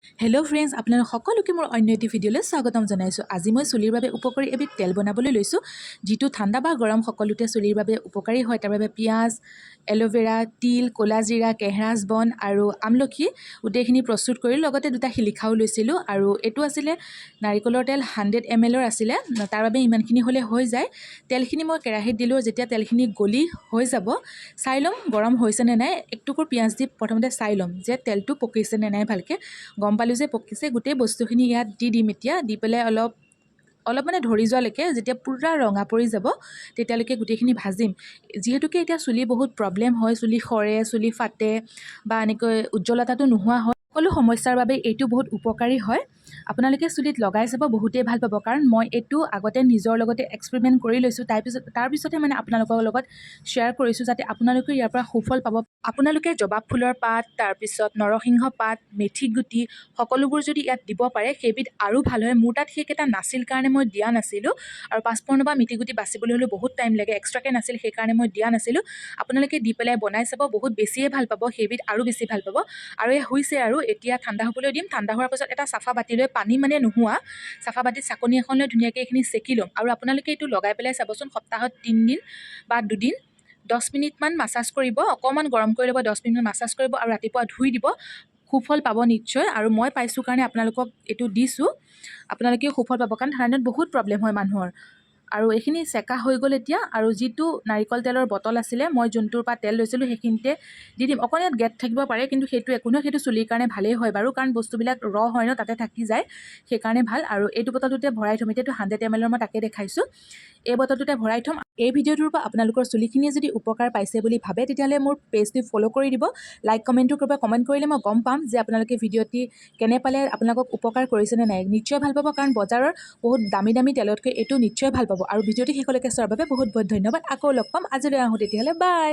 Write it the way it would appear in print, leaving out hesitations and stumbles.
Hello' friends, আপোনালোক সকলোকে মোৰ অন্য এটি ভিডিঅ'লৈ স্বাগতম জনাইছোঁ। আজি মই চুলিৰ বাবে উপকাৰী এবিধ তেল বনাবলৈ লৈছোঁ, যিটো ঠাণ্ডা বা গৰম সকলোতে চুলিৰ বাবে উপকাৰী হয়। তাৰ বাবে পিঁয়াজ, এল'ভেৰা, তিল, ক'লা জিৰা, কেহৰাজ বন আৰু আমলখি গোটেইখিনি প্ৰস্তুত কৰি লগতে 2টা শিলিখাও লৈছিলোঁ। আৰু এইটো আছিলে নাৰিকলৰ তেল 100 ml আছিলে। তাৰ বাবে ইমানখিনি হ'লে হৈ যায়। তেলখিনি মই কেৰাহীত দিলোঁ। যেতিয়া তেলখিনি গলি হৈ যাব, চাই ল'ম গৰম হৈছে নে নাই। একটুকুৰ পিঁয়াজ দি প্ৰথমতে চাই ল'ম যে তেলটো পকিছে নে নাই ভালকৈ। গম পালোঁ যে পকিছে। গোটেই বস্তুখিনি ইয়াত দি দিম। এতিয়া দি পেলাই অলপ মানে ধৰি যোৱালৈকে, যেতিয়া পূৰা ৰঙা পৰি যাব তেতিয়ালৈকে গোটেইখিনি ভাজিম। যিহেতুকে এতিয়া চুলি বহুত প্ৰব্লেম হয়, চুলি সৰে, চুলি ফাটে বা এনেকৈ উজ্জ্বলতাটো নোহোৱা হয়। সকলো সমস্যাৰ বাবে এইটো বহুত উপকাৰী হয়। আপোনালোকে চুলিত লগাই চাব, বহুতেই ভাল পাব। কাৰণ মই এইটো আগতে নিজৰ লগতে এক্সপেৰিমেণ্ট কৰি লৈছোঁ। তাৰপিছতহে মানে আপোনালোকৰ লগত শ্বেয়াৰ কৰিছোঁ, যাতে আপোনালোকে ইয়াৰ পৰা সুফল পাব। আপোনালোকে জবাব ফুলৰ পাত, তাৰপিছত নৰসিংহ পাত, মেথি গুটি সকলোবোৰ যদি ইয়াত দিব পাৰে, সেইবিধ আৰু ভাল হয়। মোৰ তাত সেইকেইটা নাছিল কাৰণে মই দিয়া নাছিলোঁ। আৰু পাঁচফোৰণ বা মেথি গুটি বাচিবলৈ হ'লেও বহুত টাইম লাগে, এক্সট্ৰাকৈ নাছিল, সেইকাৰণে মই দিয়া নাছিলোঁ। আপোনালোকে দি পেলাই বনাই চাব, বহুত বেছিয়ে ভাল পাব। সেইবিধ আৰু বেছি ভাল পাব। আৰু এই হৈছে আৰু এতিয়া ঠাণ্ডা হ'বলৈ দিম। ঠাণ্ডা হোৱাৰ পাছত এটা চাফা বাতি লৈ, পানী মানে নোহোৱা চাফা বাতিত চাকনি এখন লৈ ধুনীয়াকৈ এইখিনি চেকি ল'ম। আৰু আপোনালোকে এইটো লগাই পেলাই চাবচোন, সপ্তাহত 3 দিন বা 2 দিন 10 মিনিটমান মাছাজ কৰিব। অকণমান গৰম কৰি ল'ব, 10 মিনিটমান মাছাজ কৰিব আৰু ৰাতিপুৱা ধুই দিব। সুফল পাব নিশ্চয়। আৰু মই পাইছোঁ কাৰণে আপোনালোকক এইটো দিছোঁ। আপোনালোকেও সুফল পাব, কাৰণ ঠাণ্ডাত বহুত প্ৰব্লেম হয় মানুহৰ। আৰু এইখিনি চেকা হৈ গ'ল এতিয়া। আৰু যিটো নাৰিকল তেলৰ বটল আছিলে, মই যোনটোৰ পৰা তেল লৈছিলোঁ সেইখিনিতে দি দিম। অকণ ইয়াত গেট থাকিব পাৰে, কিন্তু সেইটো একো নহয়, সেইটো চুলিৰ কাৰণে ভালেই হয় বাৰু, কাৰণ বস্তুবিলাক হয় ন, তাতে থাকি যায়, সেইকাৰণে ভাল। আৰু এইটো বটলটোতে ভৰাই থ'ম। এতিয়াতো 100 ml মই তাকে দেখাইছোঁ। এই বটলটোতে ভৰাই থ'ম। এই ভিডিঅ'টোৰ পৰা আপোনালোকৰ চুলিখিনিয়ে যদি উপকাৰ পাইছে বুলি ভাবে, তেতিয়াহ'লে মোৰ পেজটো ফ'ল' কৰি দিব, লাইক কমেণ্টো কৰিব। কমেণ্ট কৰিলে মই গম পাম যে আপোনালোকে ভিডিঅ'টি কেনে পালে, আপোনালোকক উপকাৰ কৰিছেনে নাই। নিশ্চয় ভাল পাব, কাৰণ বজাৰৰ বহুত দামী তেলতকৈ এইটো নিশ্চয় ভাল পাব। আৰু ভিডিঅ'টি শেষলৈকে চোৱাৰ বাবে বহুত বহুত ধন্যবাদ। আকৌ লগ পাম। আজিলৈ আহোঁ তেতিয়াহ'লে, বাই।